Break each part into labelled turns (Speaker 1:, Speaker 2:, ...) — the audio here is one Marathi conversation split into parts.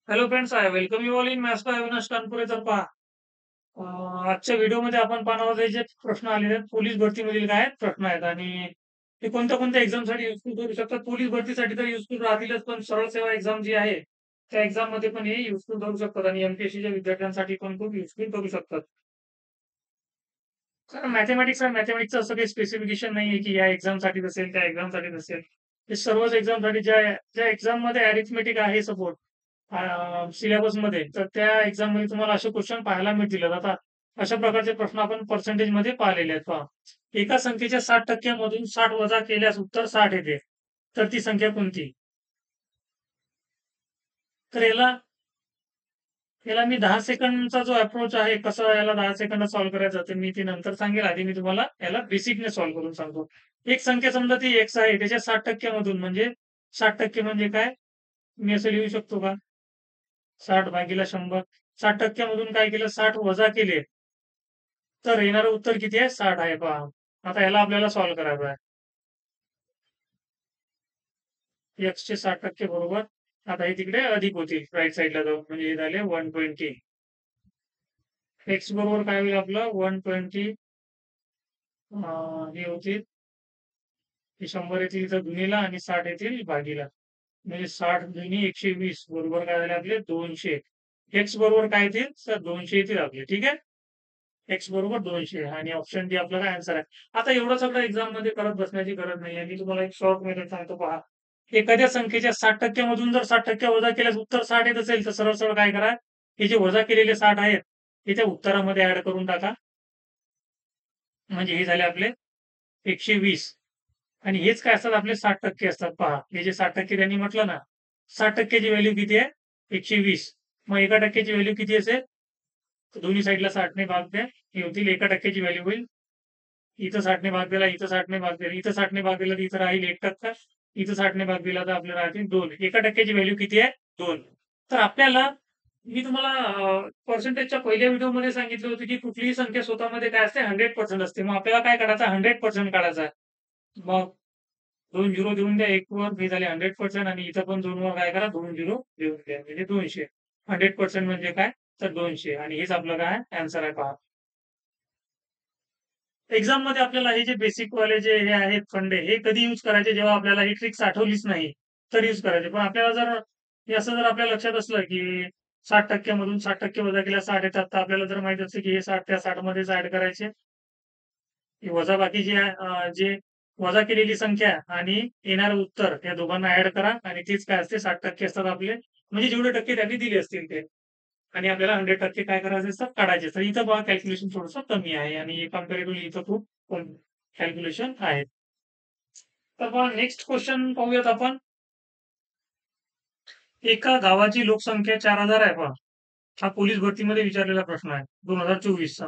Speaker 1: Hello friends, I welcome you all in maths by Avinash Kanpure. तर पहा, आजच्या व्हिडिओमध्ये आपण पाहणार आहोत हे जे प्रश्न आलेले आहेत पोलीस भरतीमधील काय प्रश्न आहेत आणि ते कोणत्या कोणत्या एक्झामसाठी युजफुल करू शकतात. पोलीस भरतीसाठी तर युजफुल राहतीलच, पण सरळ सेवा एक्झाम जी आहे त्या एक्झाम मध्ये पण हे युजफुल करू शकतात आणि एमपीएससीच्या विद्यार्थ्यांसाठी पण खूप युजफुल करू शकतात. कारण मॅथेमॅटिक्स आणि मॅथेमॅटिक्सचं असं काही स्पेसिफिकेशन नाहीये की या एक्झामसाठी नसेल, त्या एक्झामसाठी नसेल. हे सर्वच एक्झामसाठी ज्या ज्या एक्झाममध्ये अरिथमेटिक आहे सपोर्ट सिलेबसमध्ये, तर त्या एक्झाममध्ये तुम्हाला असे क्वेश्चन पाहायला मिळतील. आता अशा प्रकारचे प्रश्न आपण पर्सेंटेजमध्ये पाहिलेले आहेत. पहा, एका संख्येच्या 60% मधून 60 वजा केल्यास उत्तर 60 येते. तर ती संख्या कोणती? तर याला याला मी 10 सेकंडचा जो अप्रोच आहे, कसं याला 10 सेकंदात सॉल्व्ह करायचं ते मी ते नंतर सांगेल. आधी मी तुम्हाला याला बेसिकने सॉल्व्ह करून सांगतो. एक संख्या समजा ती एक्स आहे, त्याच्या 60% मधून म्हणजे 60% म्हणजे काय? मी असं लिहू शकतो का? 60 भागीला 100. 60% मधून काय केलं? 60 वजा केले. तर येणारं उत्तर किती आहे? 60 आहे पहा. आता याला आपल्याला सॉल्व्ह करायचं आहे. एक्स चे 60% बरोबर. आता हे तिकडे अधिक होतील राईट साईडला जाऊन, म्हणजे हे झाले 120. एक्स बरोबर काय होईल आपलं? 120. हे होतील, हे 100 येतील इथं गुणीला आणि 60 येतील भागीला. म्हणजे 60 दुनी 120 बरोबर काय झाले आपले? 200. एक्स बरोबर काय येतील? सर 200 येतील आपले. ठीक आहे. एक्स बरोबर 200 आणि ऑप्शन डी आपला काय आन्सर आहे. आता एवढं सगळं एक्झाम मध्ये करत बसण्याची गरज नाही. मी तुम्हाला एक शॉर्ट मेथड सांगतो पहा. एखाद्या संख्येच्या 60% मधून जर 60% वजा केल्यास उत्तर 60 येत असेल, तर सरळ सरळ काय करा, हे जे वजा केलेले 60 आहेत हे त्या उत्तरामध्ये ऍड करून टाका. म्हणजे हे झाले आपले 120. आणि हेच काय असतात? आपले 60% असतात पहा. हे जे 60% त्यांनी म्हटलं ना, 60%ची व्हॅल्यू किती आहे? 120. मग 1% व्हॅल्यू किती असेल? तर दोन्ही साईडला 60 ने भाग द्या. हे होतील 1% व्हॅल्यू होईल. इथं 60 ने भाग दिला, इथं 60 ने भाग दिला, इथं 60 ने भाग दिला तर इथं राहील 1%. इथं 60 ने भाग दिला तर आपल्याला राहतील 2. 1%ची व्हॅल्यू किती आहे? 2. तर आपल्याला, मी तुम्हाला पर्सेंटेजच्या पहिल्या व्हिडिओमध्ये सांगितलं होतं की कुठलीही संख्या स्वतःमध्ये काय असते? 100% असते. मग आपल्याला काय काढायचं? 100% काढायचा आहे. मग 2 झिरो देऊन द्या. 1 वर हे झाले 100% आणि इथं पण 2 वर काय करा? 2 झिरो देऊन द्या. म्हणजे 200. 100% म्हणजे काय? तर 200. आणि हेच आपलं काय आन्सर आहे पहा. एक्झाम मध्ये आपल्याला हे जे बेसिक वाले जे हे आहेत फंडे, हे कधी यूज करायचे? जेव्हा आपल्याला ही ट्रिक्स आठवलीच नाही तर यूज करायचे. पण आपल्याला जर हे असं जर आपल्या लक्षात असलं की 60% मधून 60% वजा केल्या 60 येतात, तर आपल्याला जर माहित असतं की हे 60 त्या 60 मध्येच ऍड करायचे. ही वजाबाकी जी आहे, जे वजा केलेली संख्या आणि येणारं उत्तर या दोघांना ऍड करा आणि तीच काय असते? 60% असतात आपले. म्हणजे जेवढे टक्के त्यांनी दिले असतील ते. आणि आपल्याला 100% काय करायचे असतात? काढायचे असतात. इथं पहा कॅल्क्युलेशन थोडंसं कमी आहे आणि कम्पॅरेटिव्हली इथं खूप कॅल्क्युलेशन आहेत. तर पहा, नेक्स्ट क्वेश्चन पाहूयात आपण. एका गावाची लोकसंख्या 4000 आहे पहा. हा पोलीस भरतीमध्ये विचारलेला प्रश्न आहे 2024 चा.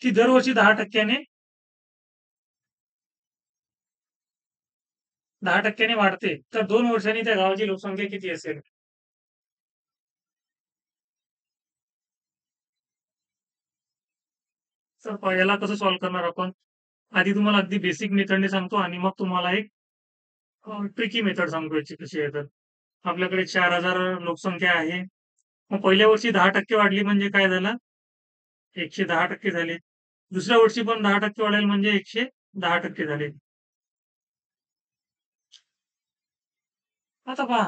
Speaker 1: ती दरवर्षी 10% वाढते. तर 2 वर्षांनी त्या गावाची लोकसंख्या किती असेल? तर याला कसं सॉल्व्ह करणार आपण? आधी तुम्हाला अगदी बेसिक मेथडने सांगतो आणि मग तुम्हाला एक ट्रिकी मेथड सांगतो याची कशी आहे. तर आपल्याकडे 4000 लोकसंख्या आहे. मग पहिल्या वर्षी 10% वाढली म्हणजे काय झालं? 110% झाले. दुसऱ्या वर्षी पण 10% वाढेल म्हणजे 110% झाले. आता पहा,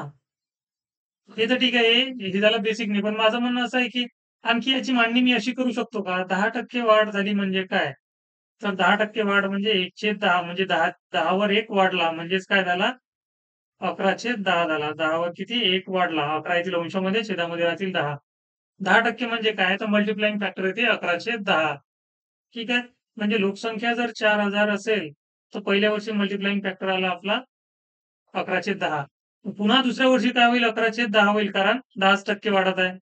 Speaker 1: हे तर ठीक आहे. हे झालं बेसिक नाही. पण माझं म्हणणं असं आहे, की आणखी याची मांडणी मी अशी करू शकतो का? 10% वाढ झाली म्हणजे काय? तर 10% वाढ म्हणजे 110 म्हणजे 10 वर 1 वाढला म्हणजेच काय झाला? 11/10 झाला. 10 वर किती? 1 वाढला. 11 येथील अंशामध्ये, छेदामध्ये राहतील 10. 10% म्हणजे काय? तर मल्टिप्लाइंग फॅक्टर येते 11/10. ठीक आहे. म्हणजे लोकसंख्या जर 4000 असेल, तर पहिल्या वर्षी मल्टिप्लाइंग फॅक्टर आला आपला 11/10. पुन्हा दुसऱ्या वर्षी काय होईल? 11/10 होईल, कारण 10% वाढत आहे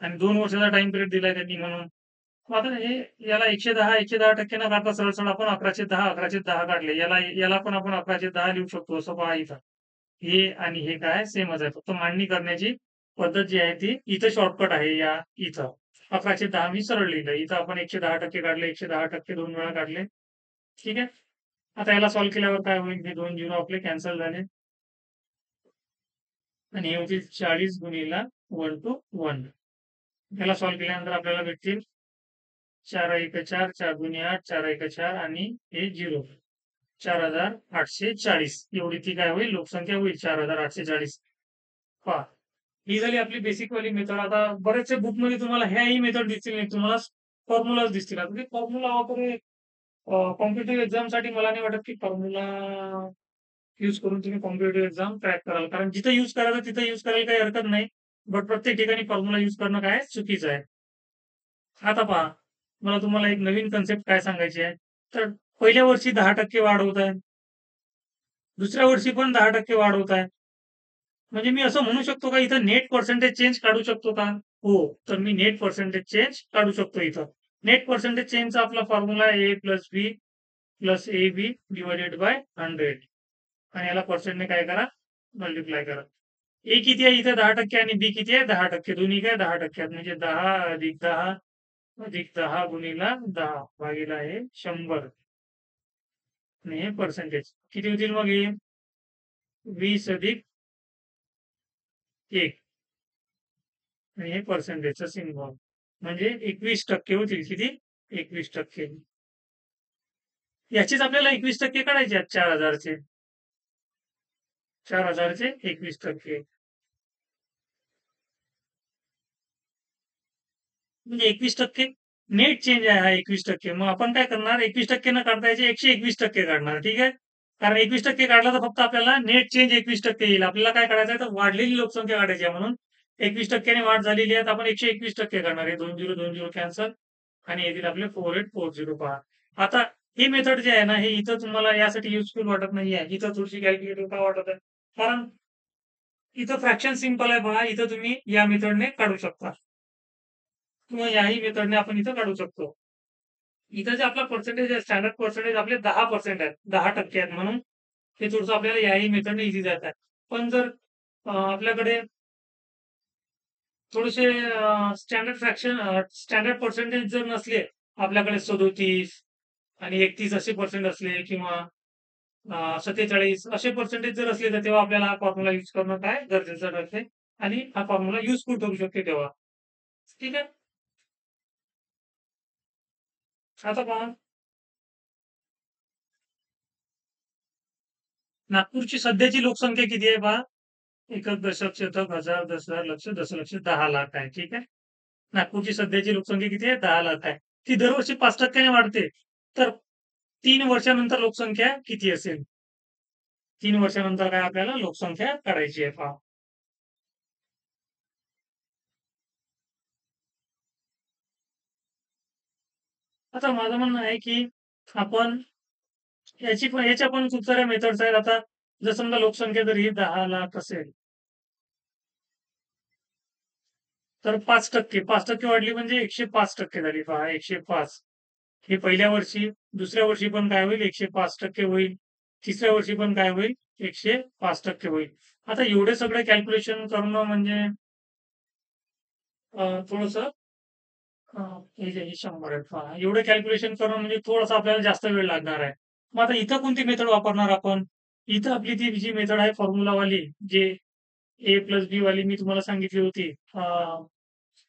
Speaker 1: आणि 2 वर्षाचा टाइम पिरियड दिलाय त्यांनी म्हणून. मग आता हे याला 110 न काढता सरळ सरळ आपण 11/10 काढले. याला याला पण आपण 11/10 लिहू शकतो. असं पहा इथं. हे आणि हे काय सेमच आहे. फक्त मांडणी करण्याची पद्धत जी आहे ती इथं शॉर्टकट आहे. इथं 11/10 मी सरळ लिहिलं. इथं आपण 110% काढले. 110% 2 वेळा काढले. ठीक आहे. आता याला सॉल्व्ह केल्यावर काय होईल? हे 2 झिरो आपले कॅन्सल झाले. आणि हे होतील 40 गुणिला 1 to 1. याला सॉल्व्ह केल्यानंतर आपल्याला भेटतील 4 एक 4, 4 दुनी 8, 4 एक 4 आणि हे 0. 4840 एवढी ती काय होईल लोकसंख्या होईल 4840. पहा, ही झाली आपली बेसिक वाली मेथड. आता बरेचसे बुकमध्ये तुम्हाला ह्याही मेथड दिसतील नाही, तुम्हाला फॉर्म्युलाच दिसतील. आता ते फॉर्म्युला वगैरे कॉम्पिटिटिव्ह एक्झामसाठी मला नाही वाटत की फॉर्म्युला यूज करून तुम्ही कॉम्पिटिटिव्ह एक्झाम क्रॅक कराल. कारण जिथं यूज करायचं तिथं यूज करायला काही हरकत नाही. बट प्रत्येक ठिकाणी फॉर्म्युला यूज करणं काय चुकीचं आहे. आता पहा, मला तुम्हाला एक नवीन कन्सेप्ट काय सांगायची आहे. तर पहिल्या वर्षी 10% वाढ होत आहे. दुसऱ्या वर्षी पण 10% वाढ होत आहे. म्हणजे मी असं म्हणू शकतो का इथं नेट पर्सेंटेज चेंज काढू शकतो का? हो. तर मी नेट पर्सेंटेज चेंज काढू शकतो इथं. नेट पर्सेंटेज चेंजचा आपला formula A plus B plus A B divided by 100. आणि याला पर्सेंटने काय करा? मल्टिप्लाय करा. ए किती आहे इथे 10% आणि बी किती आहे 10%. दोन्ही काय 10% आहेत. म्हणजे 10 अधिक 10 अधिक 10 गुणिला 10 भागीला आहे 100. आणि हे पर्सेंटेज किती होतील मग हे 20 अधिक 1 आणि हे पर्सेंटेजचा सिम्बॉल म्हणजे 21% होतील. किती 21%. याचीच आपल्याला 21% काढायचे आहेत 4000चे. 4000चे 21%. म्हणजे 21% नेट चेंज आहे हा 21%. मग आपण काय करणार 21% न काढता याचे 121% काढणार. ठीक आहे. कारण 21% काढला तर फक्त आपल्याला नेट चेंज 21% येईल. आपल्याला काय काढायचं आहे तर वाढलेली लोकसंख्या काढायची आहे म्हणून 21% वाढ झालेली आहे. आपण 121% काढणार आहे. 2 0 कॅन्सल आणि येतील आपले 4840. पहा आता ही मेथड जी आहे ना हे इथं तुम्हाला यासाठी युजफुल वाटत नाही आहे. इथं थोडीशी कॅल्क्युलेटर का वाटत आहे कारण इथं फ्रॅक्शन सिंपल आहे. पहा इथं तुम्ही या मेथडने काढू शकता किंवा याही मेथडने आपण इथं काढू शकतो. इथं जे आपला पर्सेंटेज आहे स्टँडर्ड पर्सेंटेज आपले 10% आहेत 10% आहेत म्हणून हे थोडंसं आपल्याला याही मेथडने इझी जात आहे. पण जर आपल्याकडे थोडेसे स्टँडर्ड फ्रॅक्शन स्टँडर्ड पर्सेंटेज जर नसले आपल्याकडे 37 आणि 31 असे पर्सेंट असले किंवा 47 असे पर्सेंटेज जर असले तर तेव्हा आपल्याला हा फॉर्म्युला यूज करणं काय गरजेचं ठरते आणि हा फॉर्म्युला युजफुल ठरू शकते तेव्हा. ठीक आहे. आता पहा नागपूरची सध्याची लोकसंख्या किती आहे पहा. एकक, दशक, शतक, हजार, दशहजार, लक्ष, दशलक्ष 10 लाख आहे. ठीक आहे. नागपूरची सध्याची लोकसंख्या किती आहे 10 लाख आहे. ती दरवर्षी 5% वाढते. तर 3 वर्षानंतर लोकसंख्या किती असेल? 3 वर्षानंतर काय आपल्याला लोकसंख्या काढायची आहे पहा. आता माझं म्हणणं आहे की आपण याच्या पण खूप साऱ्या मेथड्स आहेत. आता जर समजा लोकसंख्या जर ही 10 लाख असेल तर 5% वाढली म्हणजे 105% झाली. पहा 105 हे पहिल्या वर्षी, दुसऱ्या वर्षी पण काय होईल 105% होईल. तिसऱ्या वर्षी पण काय होईल 105% होईल. आता एवढे सगळे कॅल्क्युलेशन करणं म्हणजे थोडंसं हे जे 100 आहे पहा एवढं कॅल्क्युलेशन करणं म्हणजे थोडंसं आपल्याला जास्त वेळ लागणार आहे. मग आता इथं कोणती मेथड वापरणार आपण? इथं आपली ती जी मेथड आहे फॉर्म्युलावाली जे ए प्लस बी वाली मी तुम्हाला सांगितली होती.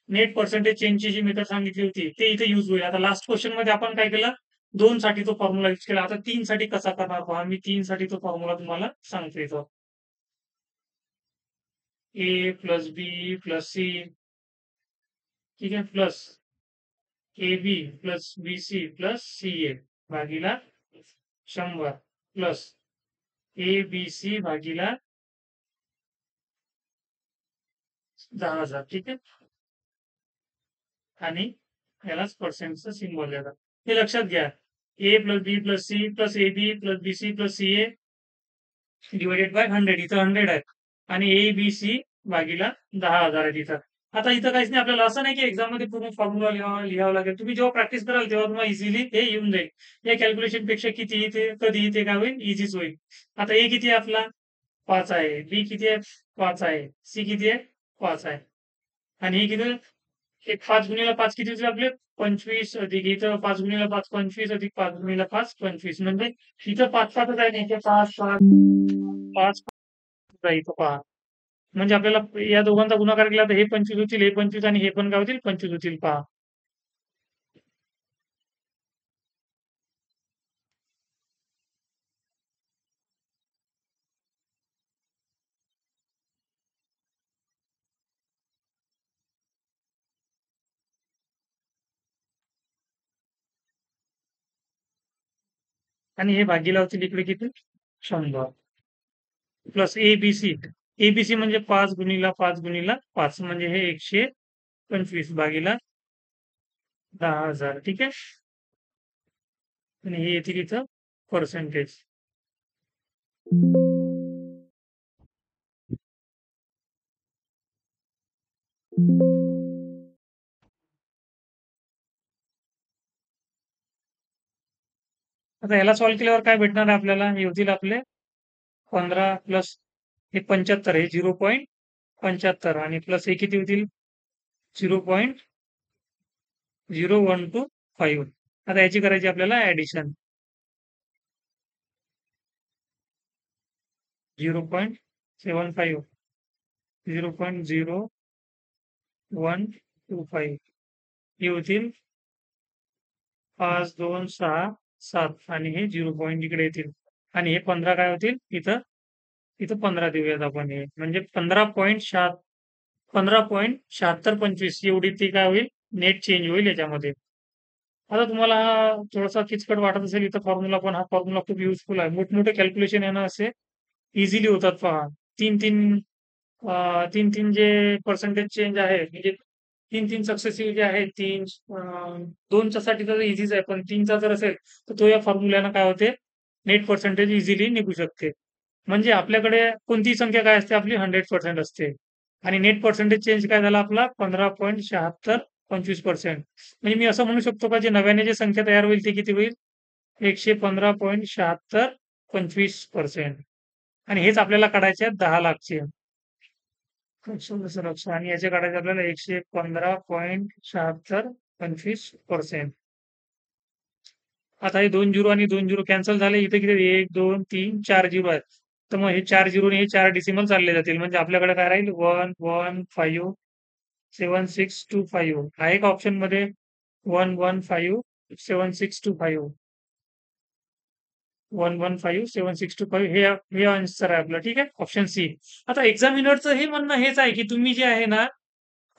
Speaker 1: नेट पर्सेंटेज चेंजची जी मेथड सांगितली होती ते इथे युज होईल. आता लास्ट क्वेश्चन मध्ये आपण काय केलं 2 साठी तो फॉर्म्युला युज केला. आता 3 साठी कसा करणार पहा मी 3 साठी तो फॉर्म्युला तुम्हाला सांगतो इथं. A plus B plus C ठीक आहे plus A B plus B C plus C A भागीला 100 प्लस ए बी सी भागीला 10,000. ठीक आहे. आणि यालाच पर्सेंटचं सिम्बॉल देतात. हे लक्षात घ्या. A plus B plus C plus A B plus B C plus C A divided by 100 इथं 100 आहेत आणि ए बी सी भागीला 10,000 आहेत इथं. आता इथं काहीच नाही आपल्याला असं नाही की एक्झाम मध्ये पूर्ण फॉर्म्युला लिहावं लागेल. तुम्ही जेव्हा प्रॅक्टिस कराल तेव्हा तुम्हाला इझिली हे येऊन जाईल. या कॅल्क्युलेशन पेक्षा किती इथे कधी इथे काय होईल इझीच होईल. आता ए किती आहे आपला 5 आहे. बी किती आहे 5 आहे. सी किती आहे 5 आहे. आणि हे किती एक 5 गुणिले 5 किती होतील आपले 25 अधिक इथं 5 गुणिले 5 25 अधिक 5 गुणिले 5 25 म्हणजे इथं 5 5 आहे ना इथे 5 5 5 इथं पहा म्हणजे आपल्याला या दोघांचा गुणाकार केला तर हे 25 होतील, हे 25 आणि हे पण काय होतील 25 होतील पहा. आणि हे भागीला होतील इकडे किती 100 प्लस एबीसी. एबीसी म्हणजे 5 गुणिला 5 गुणिला 5 म्हणजे हे 125 भागीला 10,000. ठीक आहे. आणि हे येतील इथं पर्सेंटेज. आता ह्याला सॉल्व्ह केल्यावर काय भेटणार आहे आपल्याला? हे होतील आपले 15 प्लस हे 75 हे 0.75 आणि प्लस हे किती होतील 0.0125. आता याची करायची आपल्याला ऍडिशन 0.75 0.0125 हे होतील 5 2 6 7 आणि हे 0 पॉईंट इकडे येतील आणि हे 15 काय होतील इथं इथं 15 देऊयात आपण हे म्हणजे 15.7625 एवढी ती काय होईल नेट चेंज होईल याच्यामध्ये. आता तुम्हाला हा थोडासा किचकट वाटत असेल इथं फॉर्म्युला पण हा फॉर्म्युला खूप युजफुल आहे. मोठमोठे कॅल्क्युलेशन आहे ना असे इझिली होतात पहा. तीन तीन तीन तीन जे पर्सेंटेज चेंज आहे म्हणजे तीन तीन सक्सेसिव्ह जे आहे तीन दोनच्या साठी तर इझीच आहे पण तीनचा जर असेल तर तो या फॉर्म्युल्यानं काय होते नेट पर्सेंटेज इझिली निघू शकते. म्हणजे आपल्याकडे कोणतीही संख्या काय असते आपली 100% असते आणि नेट पर्सेंटेज चेंज काय झाला आपला 15.7625%. म्हणजे मी असं म्हणू शकतो का जे नव्याने जे संख्या तयार होईल ती किती होईल 115.7625%. आणि हेच आपल्याला काढायचे आहेत 10 लाखचे. लक्ष आणि याचे काढायचे आपल्याला 115.7625%. आता हे 2 झिरो आणि 2 झिरो कॅन्सल झाले. इथे किती 1 2 3 4 झिरो आहेत. तर मग हे 4 झिरो आणि हे 4 डेसिमल चालले जातील. म्हणजे आपल्याकडे काय राहील 115765 आहे का ऑप्शन मध्ये 115765 115765 हे आन्सर आहे आपलं. ठीक आहे ऑप्शन सी. आता एक्झामिनरचं हे म्हणणं हेच आहे की तुम्ही जे आहे ना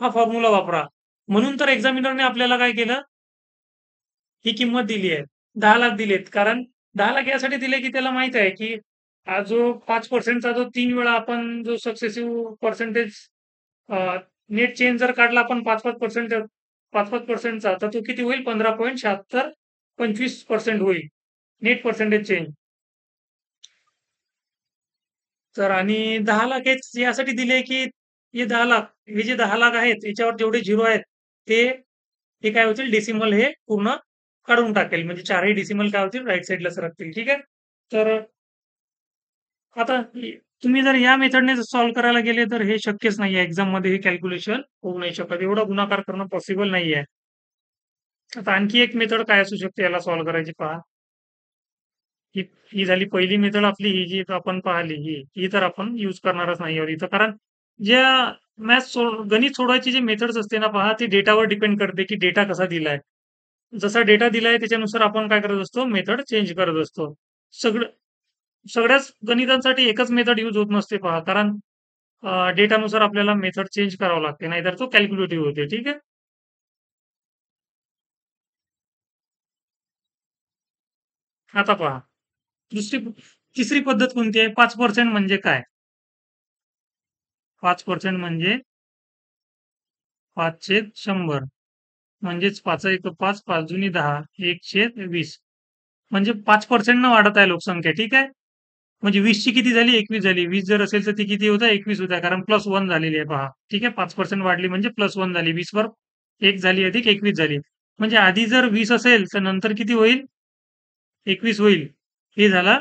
Speaker 1: हा फॉर्म्युला वापरा. म्हणून तर एक्झामिनरने आपल्याला काय केलं ही किंमत दिली आहे 10 लाख दिलेत कारण 10 लाख यासाठी दिले की त्याला माहित आहे की हा जो 5%चा जो 3 वेळा आपण जो सक्सेसिव्ह पर्सेंटेज नेट चेंज जर काढला आपण 5-5% तर तो किती होईल 15.7625% होईल नेट पर्सेंटेज चेंज. तर आणि 10 लाख हेच यासाठी दिले की हे 10 लाख हे जे 10 लाख आहेत याच्यावर जेवढे झिरो आहेत ते हे काय होतील डेसिमल हे पूर्ण काढून टाकेल म्हणजे चारही डेसिमल काय होतील राईट साईडला सरकतील. ठीक आहे. तर आता तुम्ही जर या मेथडने सॉल्व्ह करायला गेले तर हे शक्यच नाहीये एक्झाम मध्ये हे कॅल्क्युलेशन होऊ नाही शकत एवढा गुणाकार करणं पॉसिबल नाहीये. आता आणखी एक मेथड काय असू शकते याला सॉल्व्ह करायची पहा. ही ही झाली पहिली मेथड आपली ही जी आपण पाहिली ही तर आपण युज करणारच नाही आहोत इथं कारण ज्या गणित सोडवायची जी मेथड्स असते ना पहा ती डेटावर डिपेंड करते की डेटा कसा दिलाय. जसा डेटा दिलाय त्याच्यानुसार आपण काय करत असतो मेथड चेंज करत असतो. सगळं सगळ्याच गणितांसाठी एकच मेथड यूज होत नसते पहा कारण डेटानुसार आपल्याला मेथड चेंज करावं लागते नाहीतर तो कॅल्क्युलेटिव्ह होते. ठीक आहे. आता पहा तिसरी पद्धत कोणती आहे 5% म्हणजे काय 5% म्हणजे 5/100 म्हणजेच 5 1 5 5 दुनी 10 1/20 म्हणजे 5% न वाढत आहे लोकसंख्या. ठीक आहे. म्हणजे 20 ची किती झाली 21 झाली 20 जर असेल तर ती किती होतं 21 होत्या कारण +1 झालेली आहे पहा. ठीक आहे 5% वाढली म्हणजे +1 झाली 20 वर 1 झाली अधिक 21 झाली. म्हणजे आधी जर 20 असेल तर नंतर किती होईल 21 होईल. हे झाला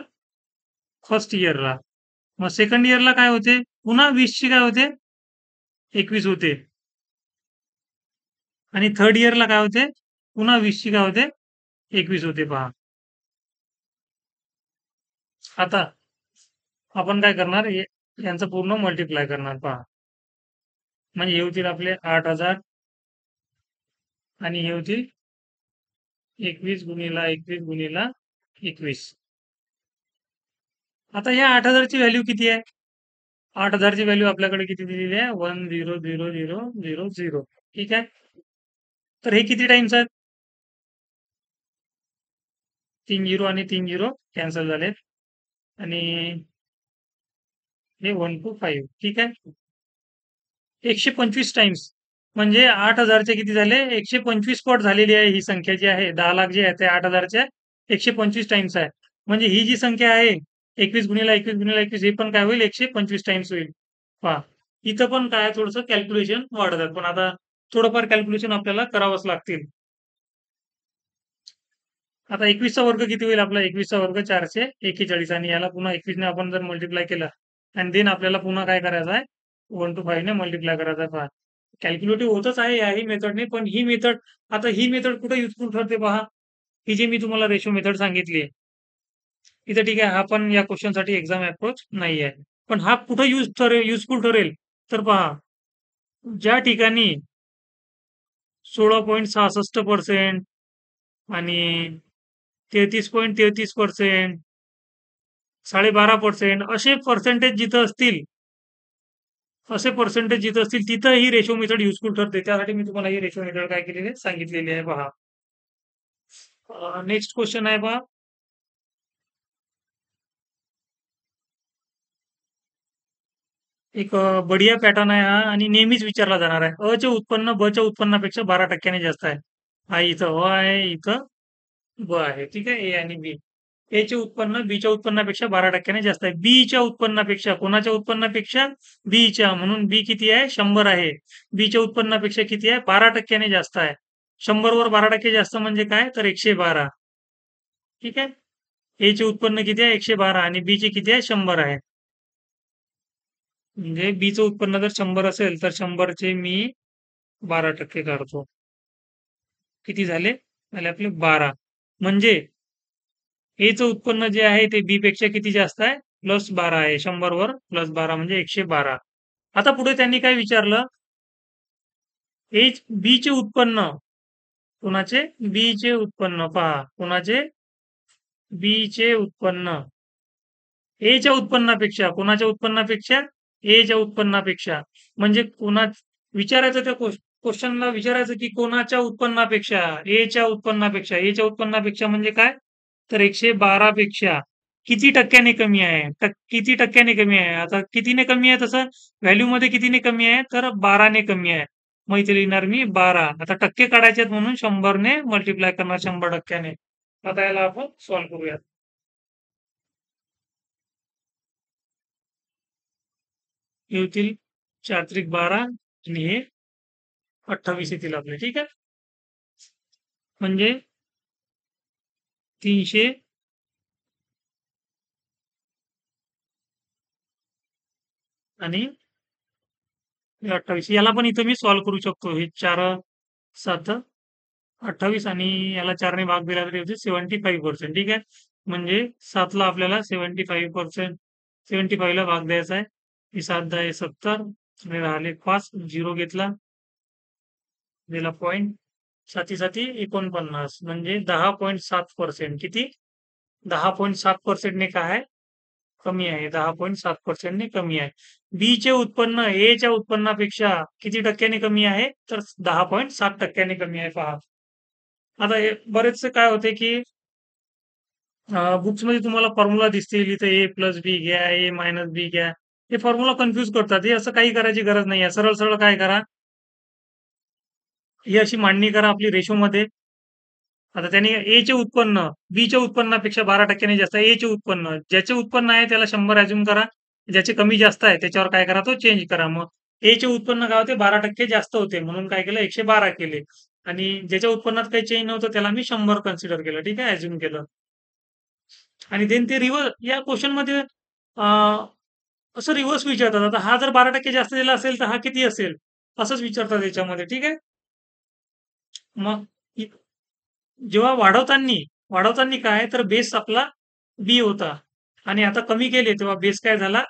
Speaker 1: फर्स्ट इयरला. मग सेकंड इयरला काय होते पुन्हा 20 ची काय होते 21 होते आणि थर्ड इयरला काय होते पुन्हा 20 ची काय होते 21 होते पहा. आता आपण काय करणार यांचं पूर्ण मल्टिप्लाय करणार पहा. म्हणजे हे होतील आपले 8,000 आणि हे होतील 21 गुणिला 21 गुणिला 21. आता या 8,000 ची व्हॅल्यू किती आहे? 8,000 ची व्हॅल्यू आपल्याकडे किती दिलेली आहे? 1,0,0,0,0,0. ठीक आहे. तर हे किती टाइम्स आहेत? 3 झिरो आणि 3 झिरो कॅन्सल झालेत आणि हे 125. ठीक आहे. 125 टाइम्स म्हणजे 8,000चे किती झाले? 125 पट झालेली आहे ही संख्या जी आहे. 10 लाख जे आहे ते 8,000च्या 125 टाइम्स आहे. म्हणजे ही जी संख्या आहे 21 गुणिला 21 गुणिला 21 हे पण काय होईल? 125 टाइम्स होईल. पहा इथं पण काय थोडंसं कॅल्क्युलेशन वाढतात. पण आता थोडंफार कॅल्क्युलेशन आपल्याला करावंच लागतील. आता 21चा वर्ग किती होईल आपला? 21चा वर्ग 441 आणि याला पुन्हा 21 ने आपण जर मल्टिप्लाय केलं आणि देन आपल्याला पुन्हा काय करायचं आहे? 1 to 5 ने मल्टिप्लाय करायचं आहे. पहा कॅल्क्युलेटिव्ह होतच आहे याही मेथडने, पण ही मेथड आता ही मेथड कुठे युजफुल ठरते पहा. ही जी मी तुम्हाला रेशो मेथड सांगितली आहे. इथं ठीक आहे, हा पण या क्वेश्चनसाठी एक्झाम अप्रोच नाही आहे. पण हा कुठं युजफुल ठरेल? तर पहा ज्या ठिकाणी 16.66% आणि 33.33%, 12.5% असे पर्सेंटेज जिथं असतील तिथं ही रेशो मेथड युजफुल ठरते. त्यासाठी मी तुम्हाला ही रेशो मेथड काय केलेली आहे? सांगितलेली आहे पहा. नेक्स्ट क्वेश्चन आहे पहा. एक बढिया पॅटर्न आहे हा आणि नेहमीच विचारला जाणार आहे. चे उत्पन्न ब च्या उत्पन्नापेक्षा 12% जास्त आहे. हा इथं अ आहे, इथं ब आहे. ठीक आहे. ए आणि बी. ए चे उत्पन्न बी च्या उत्पन्नापेक्षा 12% जास्त आहे. बी च्या उत्पन्नापेक्षा कोणाच्या उत्पन्नापेक्षा? बी च्या. म्हणून बी किती आहे? 100 आहे. बी च्या उत्पन्नापेक्षा किती आहे? 12% जास्त आहे. 100 वर 12% जास्त म्हणजे काय? तर 112. ठीक आहे. ए चे उत्पन्न किती आहे? 112 आणि बी चे किती आहे? 100 आहे. म्हणजे बी चं उत्पन्न जर 100 असेल तर 100 चे मी 12% काढतो. किती झाले? झाले आपले 12. म्हणजे ए चं उत्पन्न जे आहे ते बी पेक्षा किती जास्त आहे? +12 आहे. 100 वर +12 म्हणजे 112. आता पुढे त्यांनी काय विचारलं? बी चे उत्पन्न कोणाचे? बी चे उत्पन्न पहा. कोणाचे? बी चे उत्पन्न ए च्या उत्पन्नापेक्षा कोणाच्या उत्पन्नापेक्षा? ए च्या उत्पन्नापेक्षा. म्हणजे विचारायचं त्या क्वेश्चनला विचारायचं की कोणाच्या उत्पन्नापेक्षा? ए च्या उत्पन्नापेक्षा. ए च्या उत्पन्नापेक्षा म्हणजे काय? तर 112 पेक्षा किती टक्क्याने कमी आहे? किती टक्क्याने कमी आहे? आता कितीने कमी आहे तसं? व्हॅल्यूमध्ये कितीने कमी आहे? तर 12 ने कमी आहे. मग इथे लिहिणार मी 12. आता टक्के काढायचे आहेत म्हणून 100 ने मल्टिप्लाय करणार 100%. आता याला आपण सॉल्व्ह करूयात. हे होतील 4 त्रिक 12 आणि हे 28 येतील आपले. ठीक आहे. म्हणजे 300 आणि 28 याला पण इथं मी सॉल्व्ह करू शकतो. हे 4 7 28 आणि याला 4 ने भाग दिला तरी होते 75%. ठीक आहे. म्हणजे 7 ला आपल्याला 75% 75 ला भाग द्यायचा आहे. ही 7 10 70 आणि राहिले 5 0 घेतला दिला पॉइंट 7 49 म्हणजे 10.7%. किती? 10.7% ने काय आहे? कमी आहे. 10.7% ने कमी आहे. बी चे उत्पन्न ए च्या उत्पन्नापेक्षा किती टक्क्याने कमी आहे? तर 10.7% कमी आहे पहा. आता हे बरेचसे काय होते की बुक्समध्ये तुम्हाला फॉर्म्युला दिसतील. इथे ए प्लस बी घ्या, ए मायनस बी घ्या. हे फॉर्म्युला कन्फ्यूज करतात. हे असं काही करायची गरज नाही आहे. सरळ सरळ काय करा, ही अशी मांडणी करा आपली रेशोमध्ये. आता त्याने ए चे उत्पन्न बी च्या उत्पन्नापेक्षा 12% जास्त आहे. ए चे उत्पन्न ज्याचे उत्पन्न आहे त्याला 100 अझ्युम करा. ज्याचे कमी जास्त आहे त्याच्यावर काय करा, तो चेंज करा. मग ए चे उत्पन्न काय होते? 12% जास्त होते. म्हणून काय केलं? 112 केले. आणि ज्याच्या उत्पन्नात काही चेंज नव्हतं त्याला मी 100 कन्सिडर केलं. ठीक आहे. अझ्युम केलं. आणि देन ते रिव्हर्स या क्वेश्चनमध्ये असं रिव्हर्स विचारतात. आता हा जर 12% जास्त दिला असेल तर हा किती असेल? असंच विचारतात याच्यामध्ये. ठीक आहे. मग जेव्हा वाढवताना काय तर बेस आपला बी होता आणि आता कमी केले तेव्हा बेस काय झाला?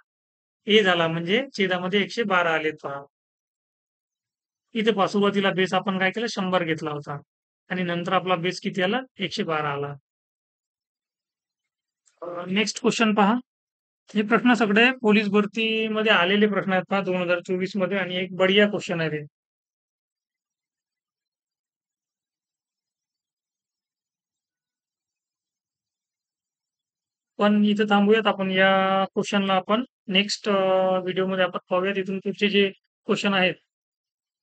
Speaker 1: ए झाला म्हणजे छेदामध्ये 112 आलेत पहा. इथे पहा सुरुवातीला बेस आपण काय केलं 100 घेतला होता आणि नंतर आपला बेस किती आला 112 आला. नेक्स्ट क्वेश्चन पहा. हे प्रश्न सगळे पोलीस भरतीमध्ये आलेले प्रश्न आहेत पहा 2024 मध्ये आणि एक बढिया क्वेश्चन आहे ते. पण इथे थांबूयात आपण या क्वेश्चनला आपण नेक्स्ट व्हिडिओमध्ये आपण पाहूयात. इथून पुढचे जे क्वेश्चन आहेत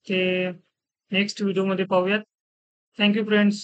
Speaker 1: ते नेक्स्ट व्हिडिओमध्ये पाहूयात. Thank you friends.